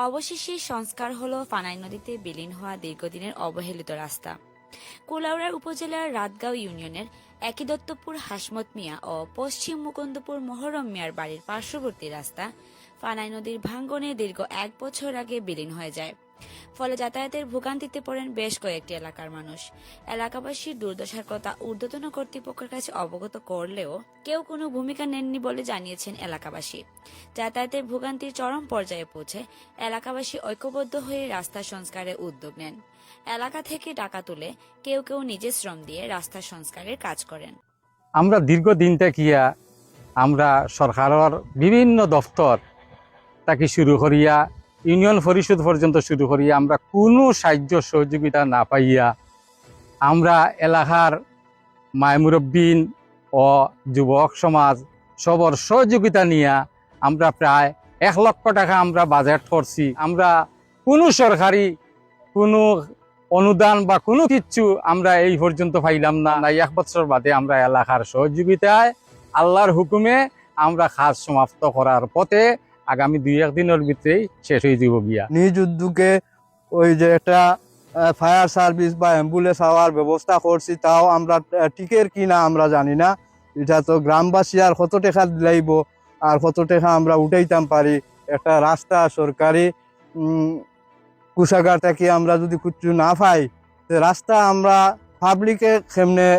অবশেষে সংস্কার হলো ফানাই নদীতে বিলীন হওয়া দীর্ঘদিনের অবহেলিত রাস্তা। কুলাউড়া উপজেলার রাতগাঁও ইউনিয়নের একই দত্তপুর হাসমত মিয়া ও পশ্চিম মুকুন্দপুর মহরম মিয়ার বাড়ির পার্শ্ববর্তী রাস্তা ফানাই নদীর ভাঙ্গনে দীর্ঘ 1 বছর আগে বিলীন হয়ে যায়। ফলে যাতায়াতের ভোগান্তিতে পড়েন বেশ কয়েকটি এলাকার মানুষ। এলাকাবাসীর দুর্দশার কথা ঊর্ধ্বতন কর্তৃপক্ষের কাছে অবগত করলেও কেউ কোনো ভূমিকা নেননি বলে জানিয়েছেন এলাকাবাসী। যাতায়াতের ভোগান্তির চরম পর্যায়ে পৌঁছে এলাকাবাসী ঐক্যবদ্ধ হয়ে রাস্তা সংস্কারের উদ্যোগ নেন। এলাকা থেকে টাকা তুলে কেউ কেউ নিজের শ্রম দিয়ে রাস্তা সংস্কারের কাজ করেন। আমরা দীর্ঘদিন থেকে আমরা সরকারের বিভিন্ন দপ্তর তাকে শুরু করিয়া ইউনিয়ন পরিষদ পর্যন্ত শুরু করিয়া আমরা কোনো সাহায্য সহযোগিতা না পাইয়া আমরা এলাকার মায়মুরব্বিন ও যুবক সমাজ সবর সহযোগিতা নিয়ে আমরা প্রায় 1 লক্ষ টাকা আমরা বাজেট করছি। আমরা কোনো সরকারি কোনো অনুদান বা কোনো কিচ্ছু আমরা এই পর্যন্ত পাইলাম না। 1 বছর বাদে আমরা এলাকার সহযোগিতায় আল্লাহর হুকুমে আমরা কাজ সমাপ্ত করার পথে আগামী 2-1 দিনের ভিতরেই শেষ হয়ে যাব গিয়া। নিজ উদ্যোগে ওই যে একটা ফায়ার সার্ভিস বা অ্যাম্বুলেন্স হওয়ার ব্যবস্থা করছি, তাও আমরা টিকের কিনা আমরা জানি না। এটা তো গ্রামবাসী আর কত টাকা দিলাইব আর কত টাকা আমরা উঠাইতাম পারি। একটা রাস্তা সরকারি কোষাগার থেকে আমরা যদি কিছু না পাই, রাস্তা আমরা পাবলিকে কেমনে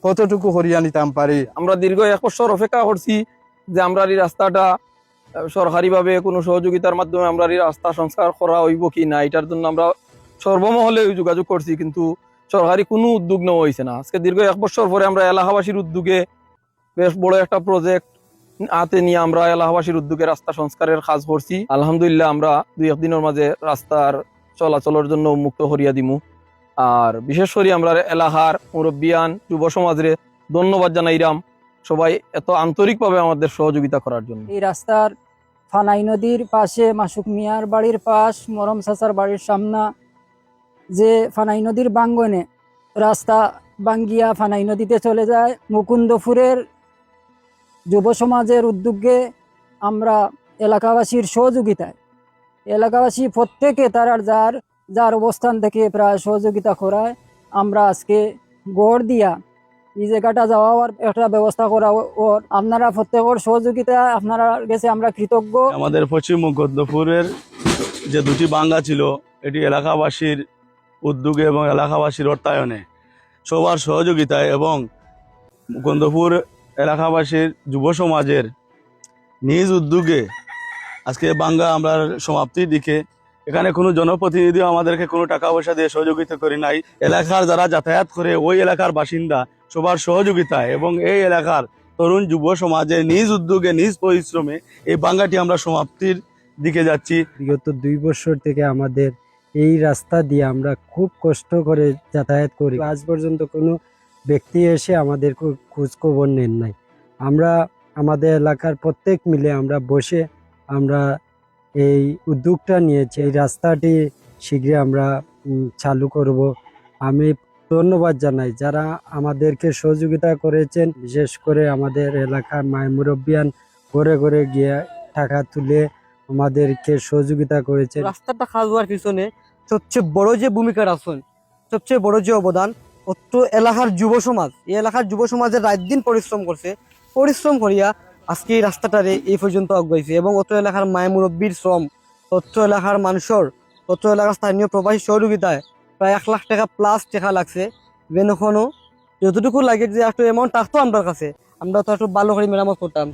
কতটুকু করিয়া নিতাম পারি। আমরা দীর্ঘ 1 বছর অপেক্ষা করছি যে আমরা এই রাস্তাটা সরকারিভাবে কোনো সহযোগিতার মাধ্যমে আমরা এই রাস্তা সংস্কার করা হইব কি না, এটার জন্য আমরা সর্বমহলে যোগাযোগ করছি, কিন্তু সরকারি কোনো উদ্যোগ নেওয়া হয়েছে না। আজকে দীর্ঘ 1 বছর পরে আমরা এলাকাবাসীর উদ্যোগে বেশ বড় একটা প্রজেক্ট হাতে নিয়ে আমরা এলাকাবাসীর উদ্যোগে রাস্তা সংস্কারের কাজ করছি। আলহামদুলিল্লাহ আমরা 2-1 দিনের মাঝে রাস্তার চলাচলের জন্য মুক্ত করিয়া দিমু। আর বিশেষ করে আমরা এলাকার মুরব্বিয়ান যুব সমাজরে ধন্যবাদ জানাইরাম সবাই এত আন্তরিকভাবে আমাদের সহযোগিতা করার জন্য। এই রাস্তার ফানাই নদীর পাশে মাসুক মিয়ার বাড়ির পাশ, মরম চাচার বাড়ির সামনা যে ফানাই নদীর বাঙ্গনে রাস্তা বাঙ্গিয়া ফানাই নদীতে চলে যায়। মুকুন্দপুরের যুব সমাজের উদ্যোগে আমরা এলাকাবাসীর সহযোগিতায় এলাকাবাসী প্রত্যেকে তারা যার অবস্থান থেকে প্রায় সহযোগিতা করায় আমরা আজকে গড় দিয়া এই জায়গাটা যাওয়ার একটা ব্যবস্থা করা। ওর আপনারা প্রত্যেকের সহযোগিতা আপনারা গেছে আমরা কৃতজ্ঞ। আমাদের পশ্চিম মুকুন্দপুরের যে 2টি বাঙ্গা ছিল, এটি এলাকাবাসীর উদ্যোগে এবং এলাকাবাসীর অর্থায়নে সবার সহযোগিতায় এবং মুকুন্দপুর এলাকাবাসীর যুব সমাজের নিজ উদ্যোগে আজকে বাঙ্গা আমরা সমাপ্তির দিকে। এখানে কোনো জনপ্রতিনিধি আমাদেরকে কোনো টাকা পয়সা দিয়ে সহযোগিতা করে নাই। এলাকার যারা যাতায়াত করে ওই এলাকার বাসিন্দা সবার সহযোগিতায় এবং এই এলাকার তরুণ যুব সমাজের নিজ উদ্যোগে নিজ পরিশ্রমে এই বাঙ্গাটি আমরা সমাপ্তির দিকে যাচ্ছি। বিগত 2 বছর থেকে আমাদের এই রাস্তা দিয়ে আমরা খুব কষ্ট করে যাতায়াত করি। আজ পর্যন্ত কোনো ব্যক্তি এসে আমাদের খোঁজ খবর নেন নাই। আমরা আমাদের এলাকার প্রত্যেক মিলে আমরা বসে আমরা এই উদ্যোগটা নিয়েছি। এই রাস্তাটি শীঘ্রই আমরা চালু করব। আমি ধন্যবাদ জানাই যারা আমাদেরকে সহযোগিতা করেছেন, বিশেষ করে আমাদের এলাকার মায়মুরব্বিয়ান ঘরে ঘরে গিয়ে টাকা তুলে আমাদেরকে সহযোগিতা করেছেন। রাস্তাটা কাজ হওয়ার পিছনে সবচেয়ে বড় যে ভূমিকা রাখছেন, সবচেয়ে বড় যে অবদান অত এলাকার যুব সমাজ। এই এলাকার যুব সমাজের রাত দিন পরিশ্রম করছে, পরিশ্রম করিয়া আজকে এই রাস্তাটারে এই পর্যন্ত আগাইছে। এবং অত এলাকার মায়মুরব্বির শ্রম, অত এলাকার মানুষের, অত এলাকার স্থানীয় প্রবাসী সহযোগিতায় প্রায় 1 লাখ টাকা প্লাস টাকা লাগছে। এখনো যতটুকু লাগে যে একটু অ্যামাউন্ট থাকতো আমার কাছে, আমরা তো একটু ভালো করে মেরামত করতাম।